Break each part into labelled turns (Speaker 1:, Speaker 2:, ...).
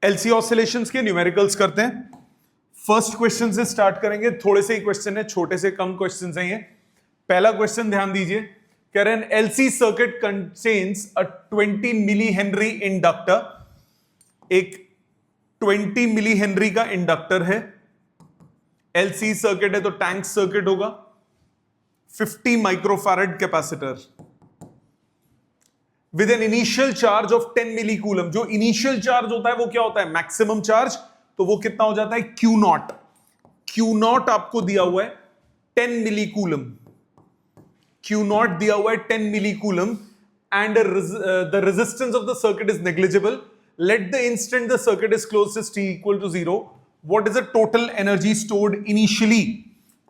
Speaker 1: LC oscillations के numericals करते हैं। फर्स्ट क्वेश्चन से स्टार्ट करेंगे, थोड़े से ही क्वेश्चन है, छोटे से कम क्वेश्चन हैं ये। पहला क्वेश्चन ध्यान दीजिए, कह रहे हैं LC circuit contains a 20 milli henry inductor. एक 20 मिली हेनरी का इंडक्टर है, एलसी सर्किट है तो टैंक सर्किट होगा। 50 microfarad capacitor with an initial charge of 10 milli coulomb. जो इनिशियल चार्ज होता है वो क्या होता है? Maximum charge. तो वो कितना हो जाता है? Q not. क्यू नॉट आपको दिया हुआ है 10 मिली कूलम। क्यू नॉट दिया हुआ है 10 मिली coulomb and the resistance of the circuit is negligible. Let the instant the circuit is close to t equal to 0, what is the total energy stored initially?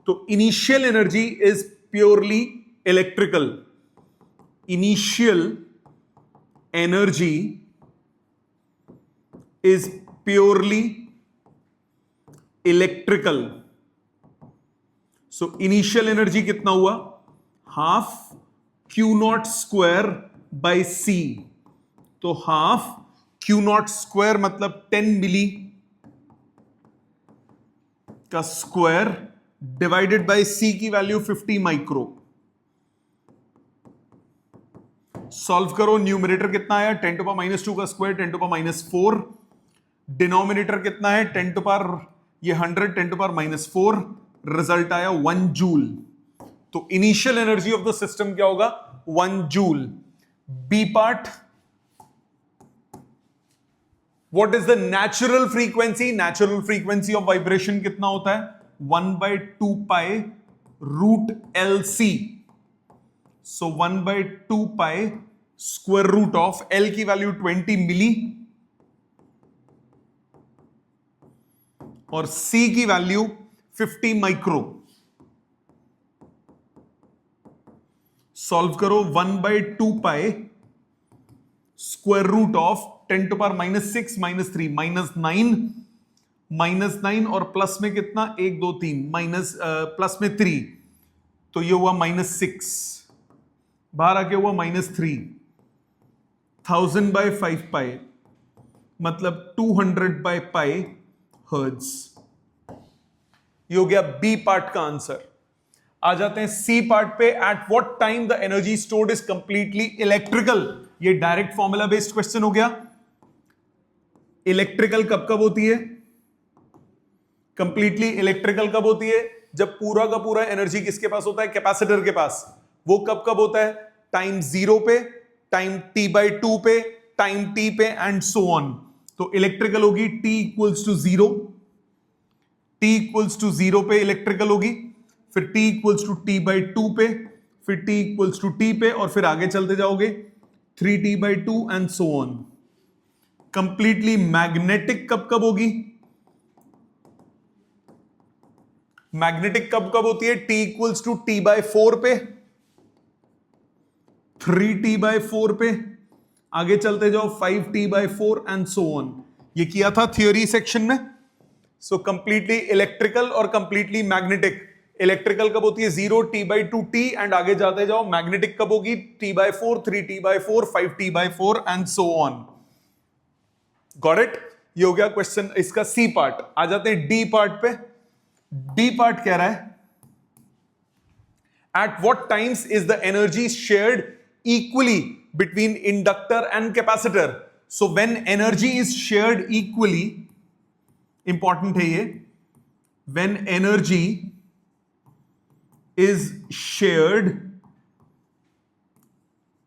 Speaker 1: तो initial energy is purely electrical. Initial energy is purely electrical. So initial energy कितना हुआ? Half Q not square by C. तो half Q not square मतलब 10 मिली का square divided bye सी की value 50 micro. Solve करो, numerator कितना आया? 10 टू पावर -2 का स्क्वायर 10 टू पावर -4। डिनोमिनेटर कितना है? 10 टू पावर ये 100 10 टू पावर -4। रिजल्ट आया 1 जूल। तो initial energy of the system क्या होगा? 1 joule. B part, what is the natural frequency? Natural frequency of vibration कितना होता है? 1/2 pi root L C. So 1/2 pi square root of L की value 20 milli और C की value 50 micro. Solve करो, 1/2 pi square root of 10 to power -6 -3 -9 और plus में कितना? 1 2 3 माइनस प्लस में 3, तो ये हुआ -6। बाहर आके हुआ -3। 1000/5 पाई मतलब 200/पाई हर्ट्ज। ये हो गया बी पार्ट का आंसर। आ जाते हैं सी पार्ट पे। At what time the energy stored is completely electrical. ये डायरेक्ट फॉर्मूला बेस्ड क्वेश्चन हो गया। इलेक्ट्रिकल कब कब होती है? कंप्लीटली इलेक्ट्रिकल कब होती है? जब पूरा का पूरा एनर्जी किसके पास होता है? कैपेसिटर के पास। वो कब कब होता है? टाइम 0 पे, टाइम t/2 पे, टाइम t पे एंड सो ऑन। तो इलेक्ट्रिकल होगी t equals to 0। t equals to 0 पे इलेक्ट्रिकल होगी, फिर t इक्वल्स टू t/2 पे, फिर t इक्वल्स टू t पे, और फिर आगे चलते जाओगे 3t/2 and so on. Completely magnetic कब कब होगी? मैग्नेटिक कब कब होती है? t इक्वल्स टू t/4 पे, 3t/4 पे, आगे चलते जाओ 5t/4 एंड सो ऑन। ये किया था थियोरी सेक्शन में। सो कंप्लीटली इलेक्ट्रिकल और कंप्लीटली मैग्नेटिक। इलेक्ट्रिकल कब होती है? 0 t/2 t एंड आगे जाते जाओ। मैग्नेटिक कब होगी? t/4, 3t/4, 5t/4 and so on. Got it? ये हो गया क्वेश्चन इसका सी पार्ट। आ जाते हैं डी पार्ट पे। डी पार्ट कह रहा है at what times is the energy shared equally between inductor and capacitor. So when energy is shared equally, important है ये, when energy is shared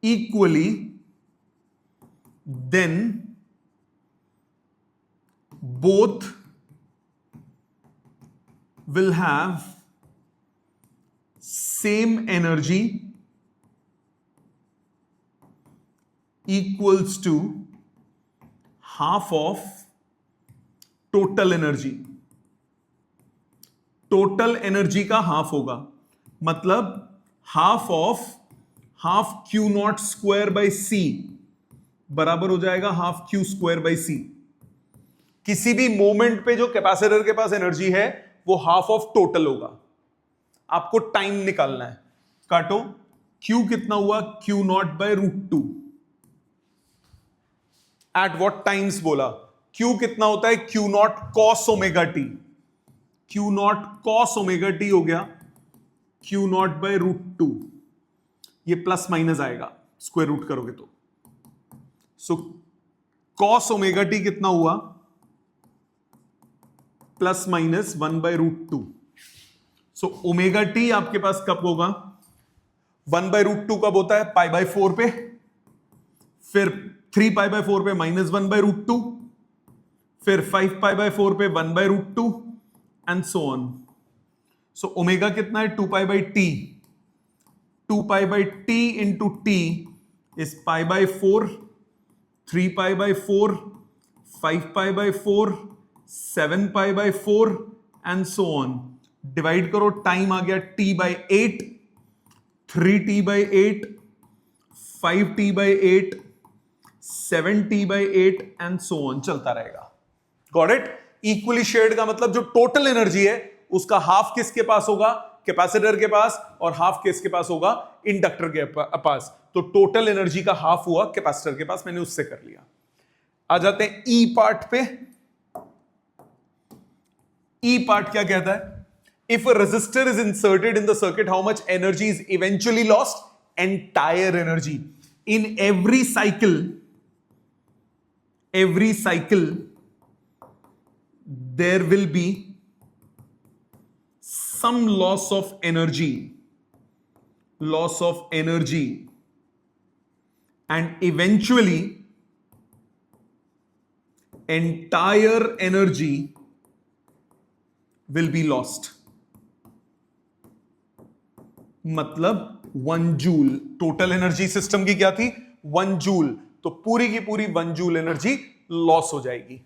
Speaker 1: equally then both will have same energy equals to half of total energy। Total energy का half होगा, मतलब half Q not square by C बराबर हो जाएगा half Q square by C. किसी भी moment पे जो कैपेसिटर के पास एनर्जी है वो हाफ ऑफ टोटल होगा। आपको टाइम निकालना है। काटो, Q कितना हुआ? Q0/√2। एट व्हाट टाइम्स बोला? Q कितना होता है, Q naught cos omega T, Q naught cos omega T हो गया Q not by root two, ये प्लस माइनस आएगा स्क्वायर रूट करोगे तो, सो कॉस ओमेगा टी कितना हुआ, plus minus 1/√2। So omega T आपके पास कब होगा, 1/√2 कब होता है, π/4 पे, फिर 3π/4 पे -1/√2, फिर 5π/4 पे 1/√2 and so on. So omega कितना है, 2π/t, 2π/t into T is π/4, 3π/4, 5π/4, 7π/4 and so on. Divide करो, टाइम आ गया t/8, 3t/8, 5t/8, 7t/8 and so on, चलता रहेगा। Got it. इक्वली शेयर्ड का मतलब जो टोटल एनर्जी है उसका हाफ किसके पास होगा, कैपेसिटर के पास, और हाफ किसके पास होगा, इंडक्टर के पास। तो टोटल एनर्जी का हाफ हुआ कैपेसिटर के पास, मैंने उससे कर लिया। आ जाते हैं ई पार्ट पे। ई पार्ट क्या कहता है, if a resistor is inserted in the circuit how much energy is eventually lost, entire energy. In every cycle there will be some loss of energy, and eventually entire energy will be lost। मतलब 1 joule total energy system की क्या थी, 1 joule, तो पूरी की पूरी 1 joule energy loss हो जाएगी।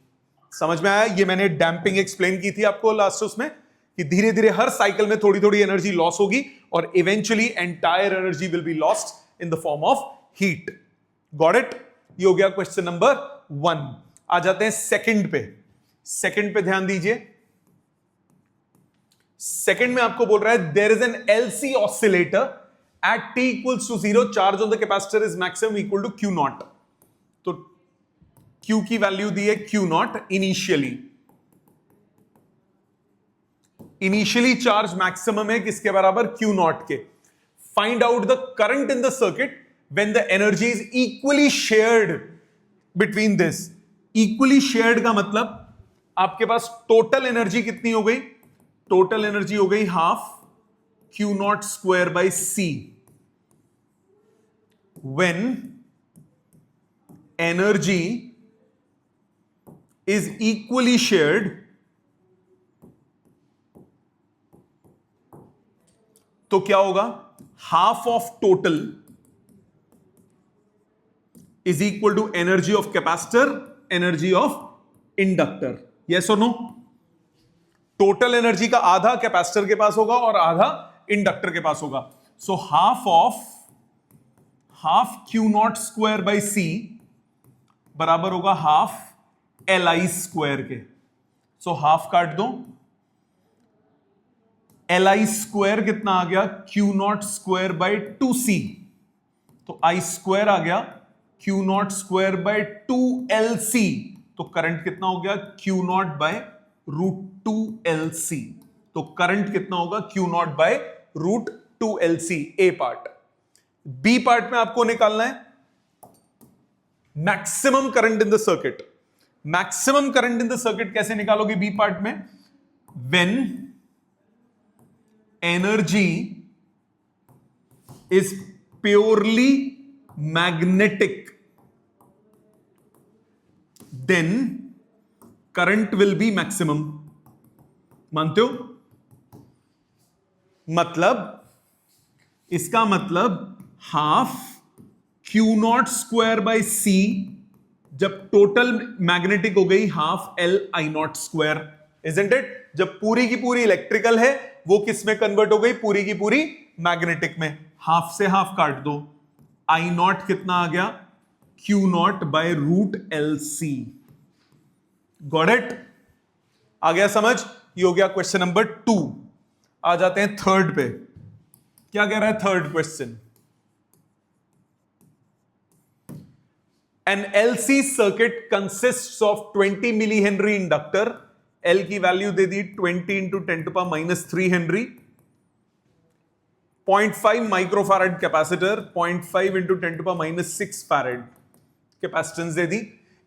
Speaker 1: समझ में आया, ये मैंने डैम्पिंग एक्सप्लेन की थी आपको लास्ट उसमें, कि धीरे धीरे हर साइकिल में थोड़ी थोड़ी एनर्जी लॉस होगी और eventually entire energy will be lost in the form of heat. Got it. ये हो गया क्वेश्चन नंबर 1। आ जाते हैं सेकंड पे। सेकंड पे ध्यान दीजिए। सेकंड में आपको बोल रहा है there is an LC oscillator at t equals to 0, charge on the capacitor is maximum equal to Q naught. तो Q की वैल्यू दी है Q naught initially charge maximum है किसके बराबर, Q नॉट के। Find out the current in the circuit when the energy is equally shared between this. Equally shared का मतलब आपके पास टोटल एनर्जी कितनी हो गई, टोटल एनर्जी हो गई half Q naught square by C। When energy is equally shared, तो क्या होगा, half of total is equal to energy of capacitor, energy of inductor. Yes और नो। टोटल एनर्जी का आधा कैपेसिटर के पास होगा और आधा इंडक्टर के पास होगा। So half Q naught square by C बराबर होगा हाफ Li स्क्वायर के। सो हाफ काट दो, Li स्क्वायर कितना आ गया, Q naught square bye 2C, तो I स्क्वायर आ गया Q naught square bye 2LC, तो करंट कितना हो गया, Q नॉट बाय √2LC। तो करंट कितना होगा, Q not by √2LC। A part. B part में आपको निकालना है maximum current in the circuit. Maximum current in the circuit कैसे निकालोगे बी पार्ट में, when energy is purely magnetic then current will be maximum. मानते हो, मतलब इसका मतलब half Q naught square by C जब टोटल मैग्नेटिक हो गई half Li naught square, isn't it. जब पूरी की पूरी इलेक्ट्रिकल है वो किस में कन्वर्ट हो गई, पूरी की पूरी मैग्नेटिक में। हाफ से हाफ काट दो, I नॉट कितना आ गया, Q not by √LC। Got it. आ गया समझ। ये हो गया क्वेश्चन नंबर 2। आ जाते हैं थर्ड पे। क्या कह रहा है third question, An LC circuit consists of 20 millihenry inductor. L की value they the 20 into 10 to power -3 Henry. 0.5 microfarad capacitor, 0.5 into 10 to power -6 farad capacitance they the.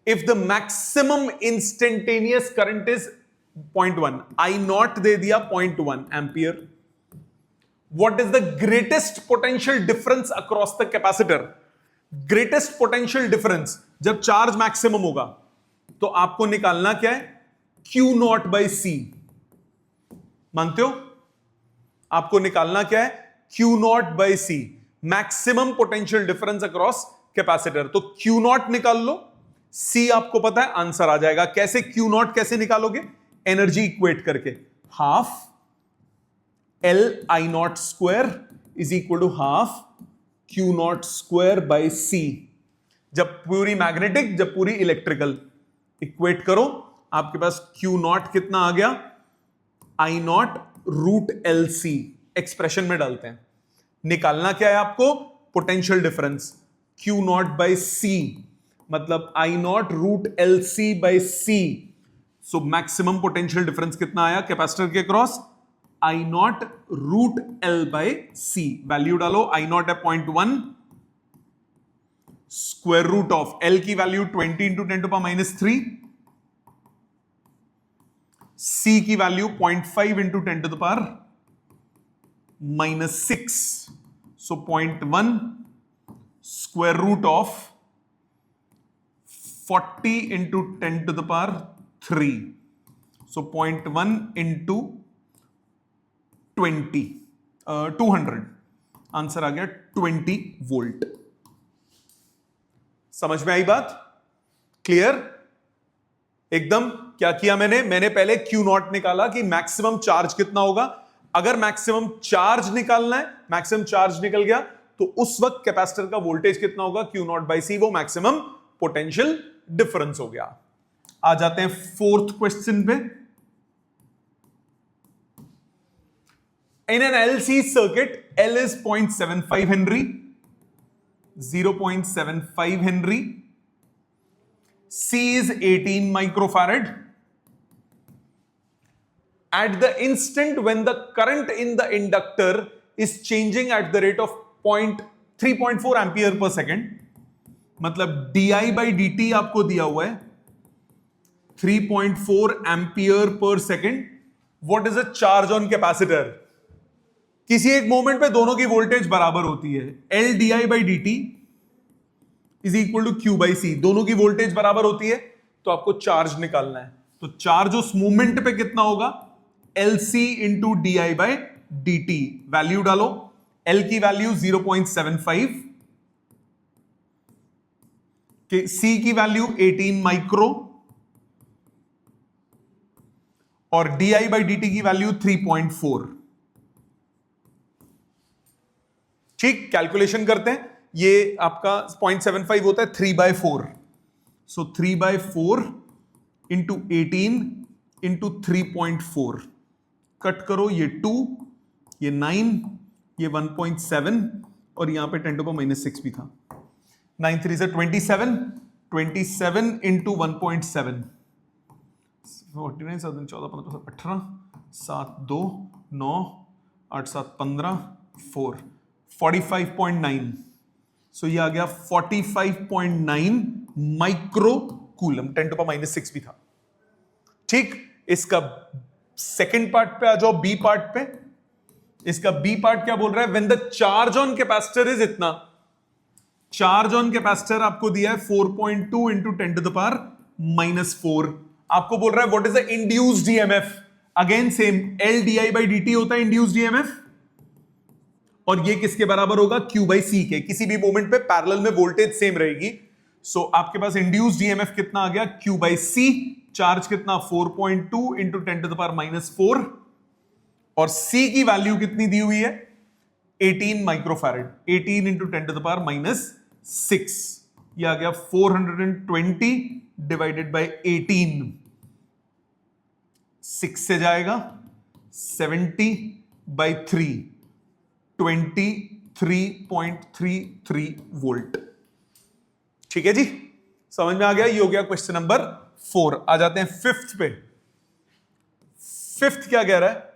Speaker 1: If the maximum instantaneous current is 0.1, I naught दे दिया 0.1 ampere. What is the greatest potential difference across the capacitor? Greatest potential difference जब charge maximum होगा तो आपको निकालना क्या है? Q naught by C. मानते हो? आपको निकालना क्या है? Q naught by C. Maximum potential difference across capacitor. तो Q नॉट निकाल लो, C आपको पता है, आंसर आ जाएगा. कैसे Q नॉट कैसे निकालोगे? एनर्जी इक्वेट करके. Half L I naught square is equal to half Q naught square by C. जब पूरी मैग्नेटिक, जब पूरी इलेक्ट्रिकल. इक्वेट करो, आपके पास Q नॉट कितना आ गया? I naught root LC. Expression में डालते हैं. निकालना क्या है आपको? Potential difference. Q naught by C मतलब I naught root LC by C. So maximum potential difference कितना आया कैपेसिटर के cross? I naught root L by C. Value डालो. I नॉट है 0.1, स्क्वायर रूट ऑफ L की value 20 into 10 to power -3, C की value 0.5 into 10 to the power -6. So 0.1 square root of 40 into 10 to the power 3. So 0.1 into 200. Answer आ गया 20 volt. समझ में आई बात? Clear? एकदम. क्या किया मैंने पहले Q नॉट निकाला कि मैक्सिमम चार्ज कितना होगा. अगर मैक्सिमम चार्ज निकालना है, मैक्सिमम चार्ज निकल गया तो उस वक्त कैपेसिटर का वोल्टेज कितना होगा? Q naught by C. वो मैक्सिमम पोटेंशियल डिफरेंस हो गया. आ जाते हैं फोर्थ क्वेश्चन पे. In an LC circuit, L is 0.75 Henry, 0.75 Henry. C is 18 microfarad. At the instant when the current in the inductor is changing at the rate of 3.4 ampere per second, मतलब di by dt आपको दिया हुआ है 3.4 ampere per second. What is the charge on capacitor? किसी एक moment पे दोनों की वोल्टेज बराबर होती है. L di बाई dt is equal to Q by C. दोनों की वोल्टेज बराबर होती है तो आपको चार्ज निकालना है. तो चार्ज उस मूवमेंट पे कितना होगा? LC into D I by D T. Value डालो. L की वैल्यू 0.75, C की वैल्यू 18 माइक्रो और D I by D T की वैल्यू 3.4. ठीक, कैलकुलेशन करते हैं. ये आपका 0.75 होता है 3/4. सो 3/4 इंटू 18 इंटू 3.4. कट करो. ये 2, ये 9, ये 1.7 और यहां पे 10 टू पावर -6 भी था. 9 3 से 27, 27 इंटू 1.7, 49 7 14 15 18 7 2 9 8 7 15 4 45.9. सो ये आ गया 45.9 माइक्रो कूलम. 10 टू पावर -6 भी था. ठीक, इसका सेकंड पार्ट पे आ जाओ. बी पार्ट पे. इसका बी पार्ट क्या बोल रहा है? When the charge on capacitor is इतना. चार्ज ऑन कैपेसिटर आपको दिया है 4.2 इंटू 10 टू द पावर -4. आपको बोल रहा है what is the induced EMF. Again same, L D I by D T होता है इंड्यूस्ड ईएमएफ और ये किसके बराबर होगा? Q बाई C के. किसी भी मोमेंट पे पैरेलल में वोल्टेज सेम रहेगी. सो आपके पास इंड्यूस्ड ईएमएफ कितना आ गया? Q by C. चार्ज कितना? 4.2 इंटू 10 टू द पावर -4 और C की वैल्यू कितनी दी हुई है? 18 microfarad. 18 into 10 to the power -6. ये आ गया 420 डिवाइडेड बाई 18. 6 से जाएगा 70 बाई 3, 23.33 वोल्ट. ठीक है जी. समझ में आ गया? ये हो गया क्वेश्चन नंबर 4। आ जाते हैं फिफ्थ पे। फिफ्थ क्या कह रहा है?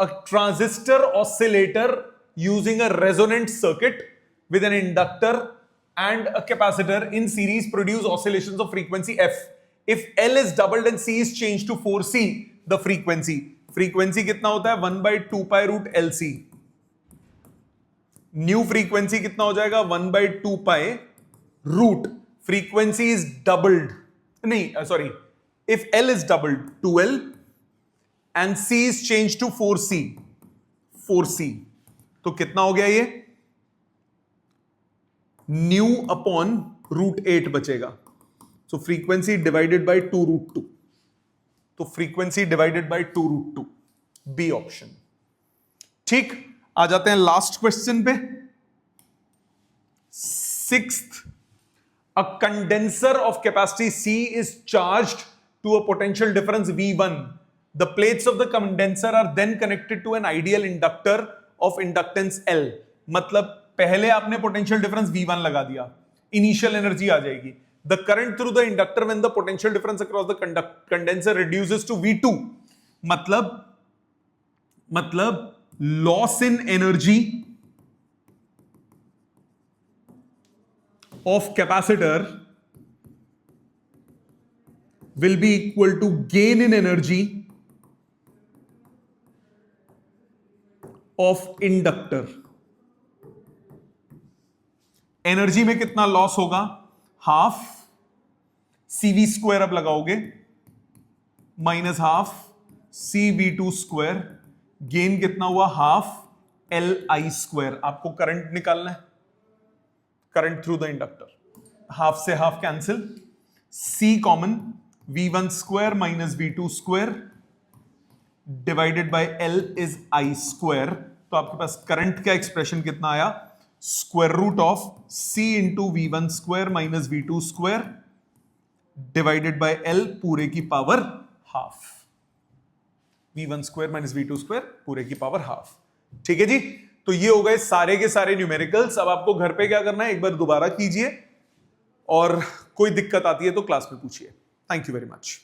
Speaker 1: A transistor oscillator using a resonant circuit with an inductor and a capacitor in series produce oscillations of frequency f. If L is doubled and C is changed to 4C, the frequency कितना होता है? 1/2 pi root LC. New frequency कितना हो जाएगा? 1/2 pi root. Frequency is doubled. नहीं, sorry. If L is doubled, 2L, and C is changed to 4C. तो कितना हो गया ये? न्यू अपॉन √8 बचेगा। So frequency divided by 2√2। तो frequency divided by 2√2, B option. ठीक, आ जाते हैं लास्ट क्वेश्चन पे। Sixth, a condenser of capacity C is charged to a potential difference V1. The plates of the condenser are then connected to an ideal inductor of inductance L. मतलब पहले आपने potential difference V1 लगा दिया, initial energy आ जाएगी। The current through the inductor when the potential difference across the condenser reduces to V2, मतलब loss in energy of capacitor will be equal to gain in energy of inductor. Energy में कितना loss होगा? Half CV square अब लगाओगे, minus half CV2 square. Gain कितना हुआ? Half LI square. आपको current निकालना है, current through the inductor. Half से half cancel, C common, V1 square minus V2 square divided by L is I square. तो आपके पास करंट का एक्सप्रेशन कितना आया? Square root of C into V1 square minus V2 square divided by L पूरे की power half. V1 square minus V2 square पूरे की पावर हाफ। ठीक है जी, तो ये हो गए सारे के सारे न्यूमेरिकल्स। अब आपको घर पे क्या करना है, एक बार दोबारा कीजिए, और कोई दिक्कत आती है तो क्लास में पूछिए। Thank you very much.